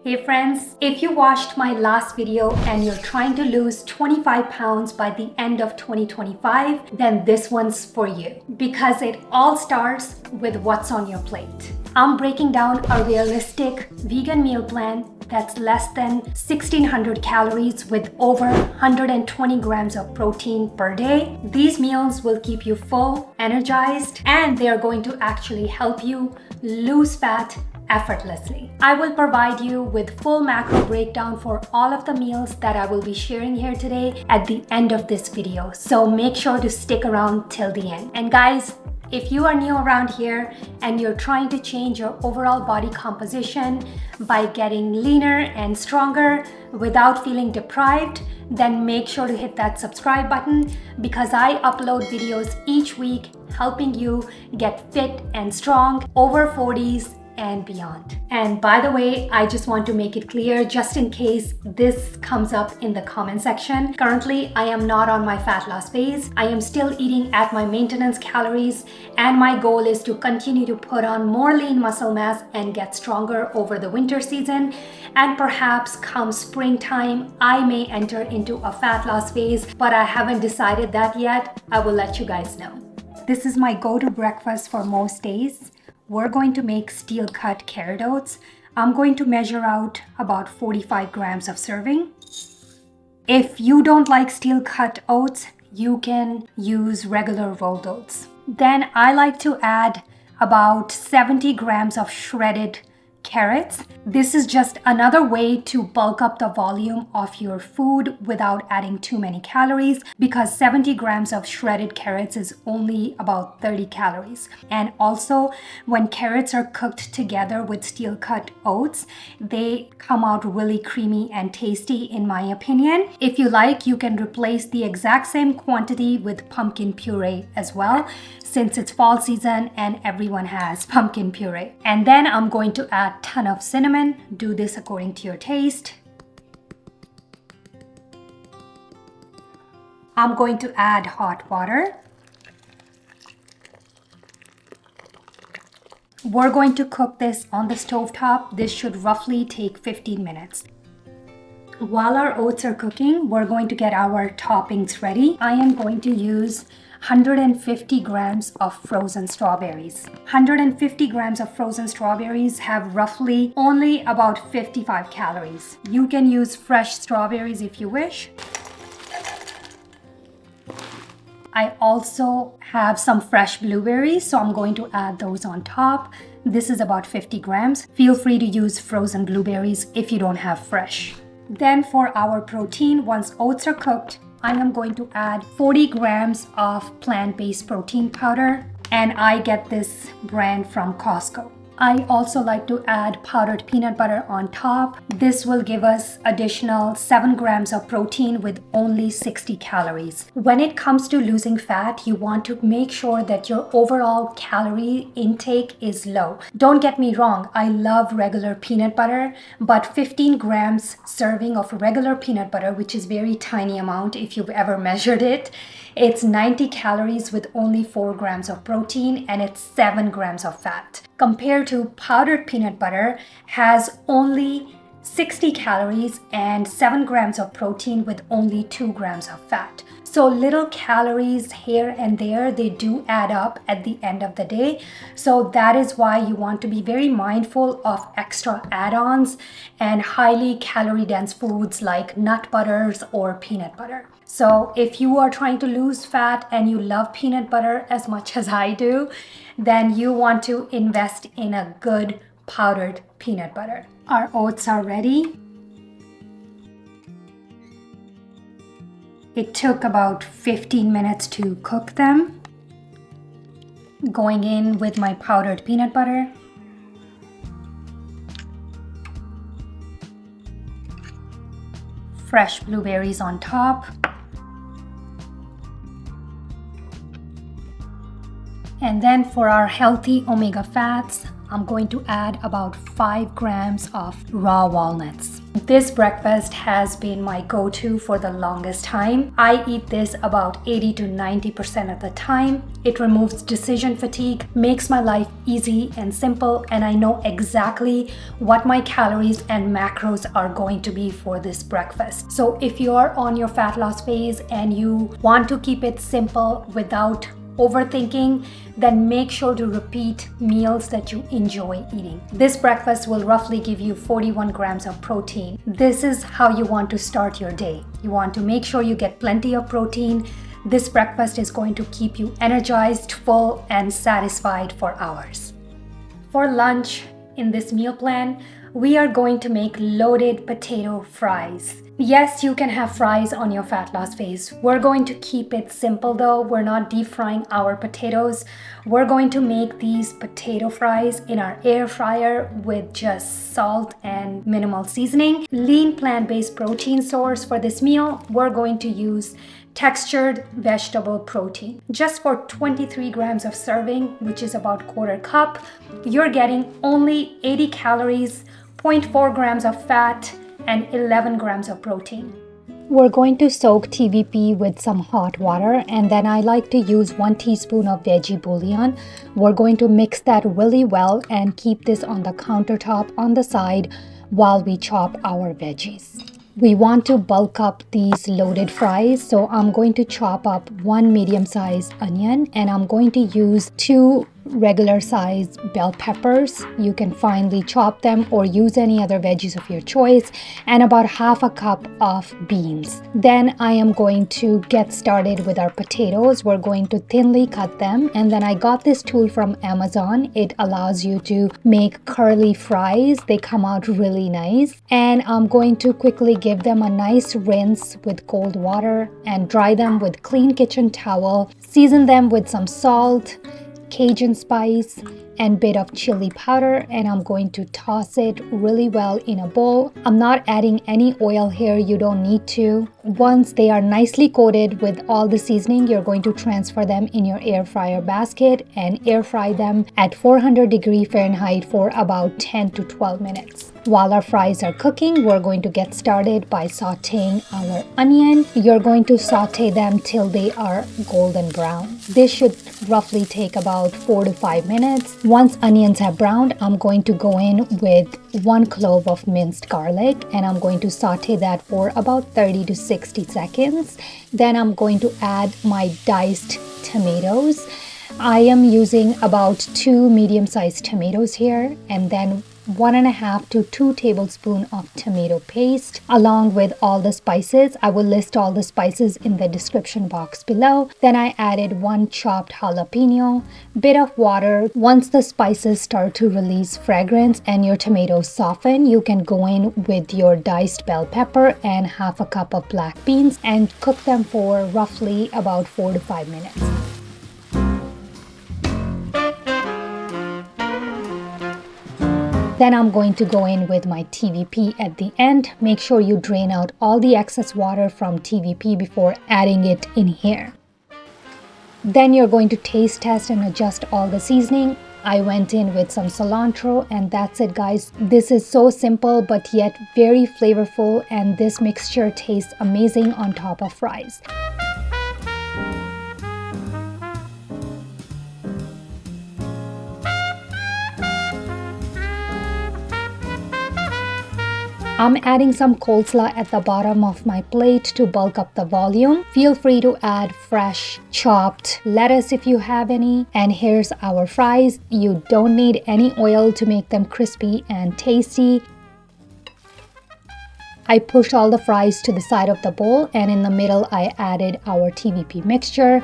Hey friends, if you watched my last video and you're trying to lose 25 pounds by the end of 2025, then this one's for you because it all starts with what's on your plate. I'm breaking down a realistic vegan meal plan that's less than 1600 calories with over 120 grams of protein per day. These meals will keep you full, energized, and they are going to actually help you lose fat effortlessly. I will provide you with full macro breakdown for all of the meals that I will be sharing here today at the end of this video. So make sure to stick around till the end. And guys, if you are new around here and you're trying to change your overall body composition by getting leaner and stronger without feeling deprived, then make sure to hit that subscribe button because I upload videos each week helping you get fit and strong over 40s and beyond. And by the way, I just want to make it clear, just in case this comes up in the comment section, currently I am not on my fat loss phase. I am still eating at my maintenance calories, and my goal is to continue to put on more lean muscle mass and get stronger over the winter season. And perhaps come springtime, I may enter into a fat loss phase, but I haven't decided that yet. I will let you guys know. This is my go-to breakfast for most days. We're going to make steel cut carrot oats. I'm going to measure out about 45 grams of serving. If you don't like steel cut oats, you can use regular rolled oats. Then I like to add about 70 grams of shredded carrots. This is just another way to bulk up the volume of your food without adding too many calories, because 70 grams of shredded carrots is only about 30 calories. And also, when carrots are cooked together with steel cut oats, they come out really creamy and tasty in my opinion. If you like, you can replace the exact same quantity with pumpkin puree as well, since it's fall season and everyone has pumpkin puree. And then I'm going to add a ton of cinnamon. Do this according to your taste. I'm going to add hot water. We're going to cook this on the stovetop. This should roughly take 15 minutes. While our oats are cooking, we're going to get our toppings ready. I am going to use 150 grams of frozen strawberries. 150 grams of frozen strawberries have roughly only about 55 calories. You can use fresh strawberries if you wish. I also have some fresh blueberries, so I'm going to add those on top. This is about 50 grams. Feel free to use frozen blueberries if you don't have fresh. Then for our protein, once oats are cooked, I am going to add 40 grams of plant-based protein powder, and I get this brand from Costco. I also like to add powdered peanut butter on top. This will give us additional 7 grams of protein with only 60 calories. When it comes to losing fat, you want to make sure that your overall calorie intake is low. Don't get me wrong, I love regular peanut butter, but 15 grams serving of regular peanut butter, which is very tiny amount if you've ever measured it, it's 90 calories with only 4 grams of protein, and it's 7 grams of fat. Compared to powdered peanut butter, has only 60 calories and 7 grams of protein with only 2 grams of fat. So little calories here and there, they do add up at the end of the day. So that is why you want to be very mindful of extra add-ons and highly calorie dense foods like nut butters or peanut butter. So if you are trying to lose fat and you love peanut butter as much as I do, then you want to invest in a good powdered peanut butter. Our oats are ready. It took about 15 minutes to cook them. Going in with my powdered peanut butter. Fresh blueberries on top. And then for our healthy omega fats, I'm going to add about 5 grams of raw walnuts. This breakfast has been my go-to for the longest time. I eat this about 80 to 90% of the time. It removes decision fatigue, makes my life easy and simple, and I know exactly what my calories and macros are going to be for this breakfast. So if you're on your fat loss phase and you want to keep it simple without overthinking, then make sure to repeat meals that you enjoy eating. This breakfast will roughly give you 41 grams of protein. This is how you want to start your day. You want to make sure you get plenty of protein. This breakfast is going to keep you energized, full, and satisfied for hours. For lunch in this meal plan, we are going to make loaded potato fries. Yes, you can have fries on your fat loss phase. We're going to keep it simple though. We're not deep frying our potatoes. We're going to make these potato fries in our air fryer with just salt and minimal seasoning. Lean plant-based protein source for this meal, we're going to use textured vegetable protein. Just for 23 grams of serving, which is about quarter cup, you're getting only 80 calories, 0.4 grams of fat, and 11 grams of protein. We're going to soak TVP with some hot water, and then I like to use 1 teaspoon of veggie bouillon. We're going to mix that really well and keep this on the countertop on the side while we chop our veggies. We want to bulk up these loaded fries, so I'm going to chop up 1 medium-sized onion, and I'm going to use 2 regular sized bell peppers. You can finely chop them or use any other veggies of your choice, and about half a cup of beans. Then I am going to get started with our potatoes. We're going to thinly cut them, and then I got this tool from Amazon. It allows you to make curly fries. They come out really nice, and I'm going to quickly give them a nice rinse with cold water and dry them with clean kitchen towel. Season them with some salt, Cajun spice, and bit of chili powder, and I'm going to toss it really well in a bowl. I'm not adding any oil here, you don't need to. Once they are nicely coated with all the seasoning, you're going to transfer them in your air fryer basket and air fry them at 400 Fahrenheit for about 10 to 12 minutes. While our fries are cooking, we're going to get started by sauteing our onion. You're going to saute them till they are golden brown. This should roughly take about 4 to 5 minutes. Once onions have browned, I'm going to go in with 1 clove of minced garlic, and I'm going to saute that for about 30 to 60 seconds. Then I'm going to add my diced tomatoes. I am using about 2 medium-sized tomatoes here, and then 1.5 to 2 tablespoons of tomato paste along with all the spices. I will list all the spices in the description box below. Then I added 1 chopped jalapeno, bit of water. Once the spices start to release fragrance and your tomatoes soften, you can go in with your diced bell pepper and half a cup of black beans and cook them for roughly about 4 to 5 minutes. Then I'm going to go in with my TVP at the end. Make sure you drain out all the excess water from TVP before adding it in here. Then you're going to taste test and adjust all the seasoning. I went in with some cilantro, and that's it, guys. This is so simple but yet very flavorful, and this mixture tastes amazing on top of fries. I'm adding some coleslaw at the bottom of my plate to bulk up the volume. Feel free to add fresh chopped lettuce if you have any. And here's our fries. You don't need any oil to make them crispy and tasty. I pushed all the fries to the side of the bowl, and in the middle I added our TVP mixture.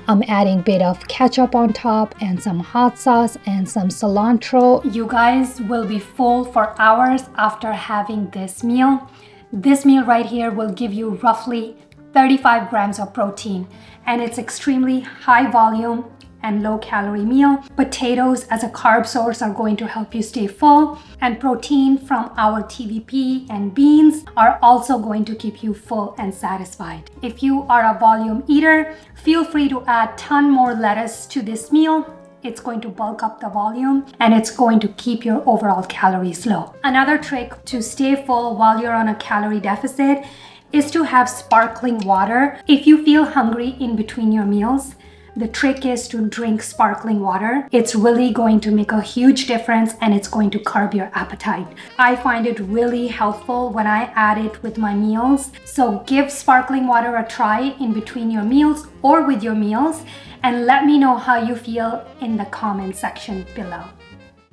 I'm adding a bit of ketchup on top and some hot sauce and some cilantro. You guys will be full for hours after having this meal. This meal right here will give you roughly 35 grams of protein, and it's extremely high volume and low calorie meal. Potatoes as a carb source are going to help you stay full, and protein from our TVP and beans are also going to keep you full and satisfied. If you are a volume eater, feel free to add a ton more lettuce to this meal. it's going to bulk up the volume, and it's going to keep your overall calories low. Another trick to stay full while you're on a calorie deficit is to have sparkling water. If you feel hungry in between your meals, the trick is to drink sparkling water. It's really going to make a huge difference, and it's going to curb your appetite. I find it really helpful when I add it with my meals. So give sparkling water a try in between your meals or with your meals, and let me know how you feel in the comment section below.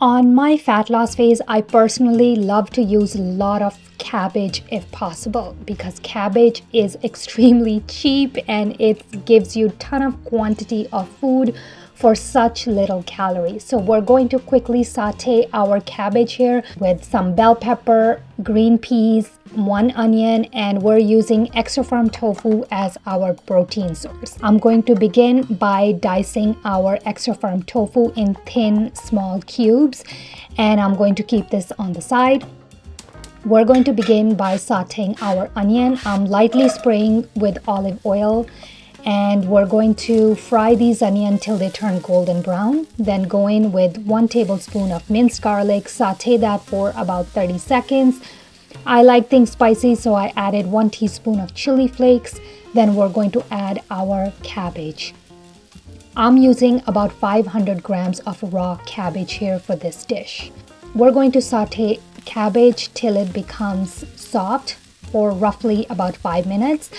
On my fat loss phase, I personally love to use a lot of cabbage if possible, because cabbage is extremely cheap and it gives you a ton of quantity of food for such little calories. So we're going to quickly saute our cabbage here with some bell pepper, green peas, 1 onion, and we're using extra firm tofu as our protein source. I'm going to begin by dicing our extra firm tofu in thin, small cubes, and I'm going to keep this on the side. We're going to begin by sauteing our onion. I'm lightly spraying with olive oil, and we're going to fry these onions till they turn golden brown. Then go in with 1 tablespoon of minced garlic, saute that for about 30 seconds. I like things spicy, so I added 1 teaspoon of chili flakes. Then we're going to add our cabbage. I'm using about 500 grams of raw cabbage here for this dish. We're going to saute cabbage till it becomes soft for roughly about 5 minutes.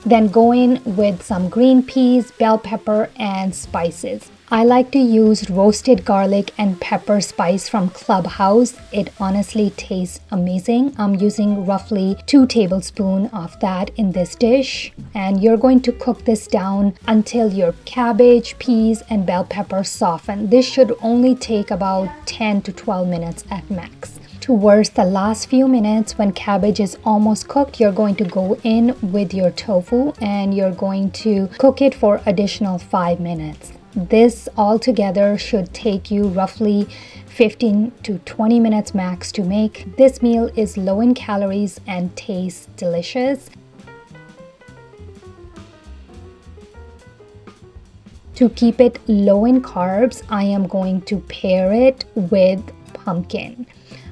Then go in with some green peas, bell pepper, and spices. I like to use roasted garlic and pepper spice from Clubhouse. It honestly tastes amazing. I'm using roughly 2 tablespoons of that in this dish. And you're going to cook this down until your cabbage, peas, and bell pepper soften. This should only take about 10 to 12 minutes at max. Towards the last few minutes, when cabbage is almost cooked, you're going to go in with your tofu and you're going to cook it for additional 5 minutes. This altogether should take you roughly 15 to 20 minutes max to make. This meal is low in calories and tastes delicious. To keep it low in carbs, I am going to pair it with pumpkin.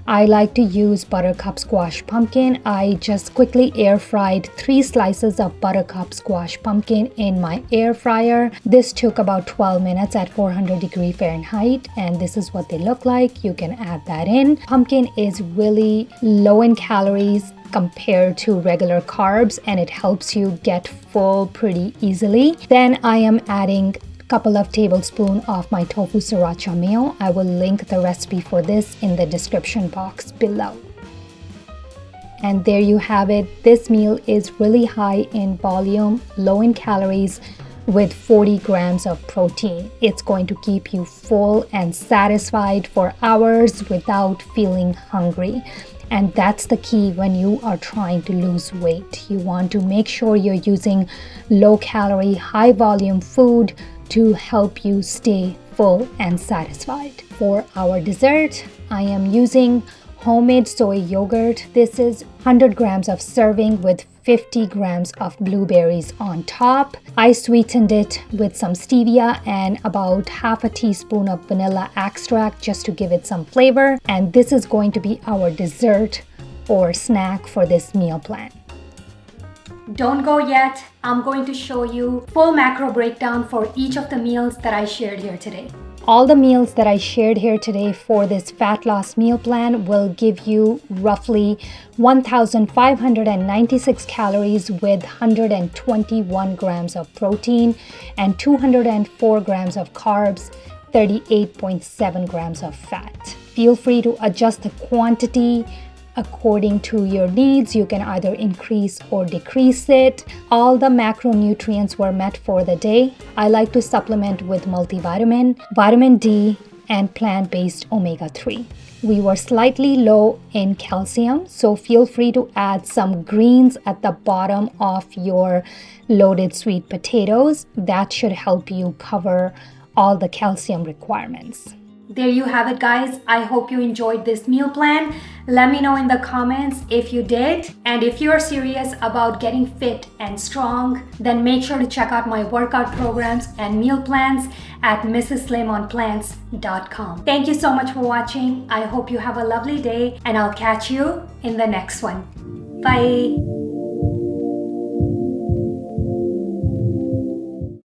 I like to use buttercup squash pumpkin. I just quickly air fried 3 slices of buttercup squash pumpkin in my air fryer. This took about 12 minutes at 400 Fahrenheit, and this is what they look like. You can add that in. Pumpkin is really low in calories compared to regular carbs, and it helps you get full pretty easily. Then I am adding couple of tablespoons of my tofu sriracha mayo. I will link the recipe for this in the description box below. And there you have it. This meal is really high in volume, low in calories, with 40 grams of protein. It's going to keep you full and satisfied for hours without feeling hungry. And that's the key when you are trying to lose weight. You want to make sure you're using low calorie, high volume food to help you stay full and satisfied. For our dessert, I am using homemade soy yogurt. This is 100 grams of serving with 50 grams of blueberries on top. I sweetened it with some stevia and about half a teaspoon of vanilla extract just to give it some flavor. And this is going to be our dessert or snack for this meal plan. Don't go yet. I'm going to show you full macro breakdown for each of the meals that I shared here today. All the meals that I shared here today for this fat loss meal plan will give you roughly 1,596 calories with 121 grams of protein and 204 grams of carbs, 38.7 grams of fat. Feel free to adjust the quantity according to your needs. You can either increase or decrease it. All the macronutrients were met for the day. I like to supplement with multivitamin, vitamin D, and plant-based omega-3. We were slightly low in calcium, so feel free to add some greens at the bottom of your loaded sweet potatoes. That should help you cover all the calcium requirements. There you have it, guys. I hope you enjoyed this meal plan. Let me know in the comments if you did. And if you're serious about getting fit and strong, then make sure to check out my workout programs and meal plans at mrsslimonplants.com. Thank you so much for watching. I hope you have a lovely day, and I'll catch you in the next one. Bye.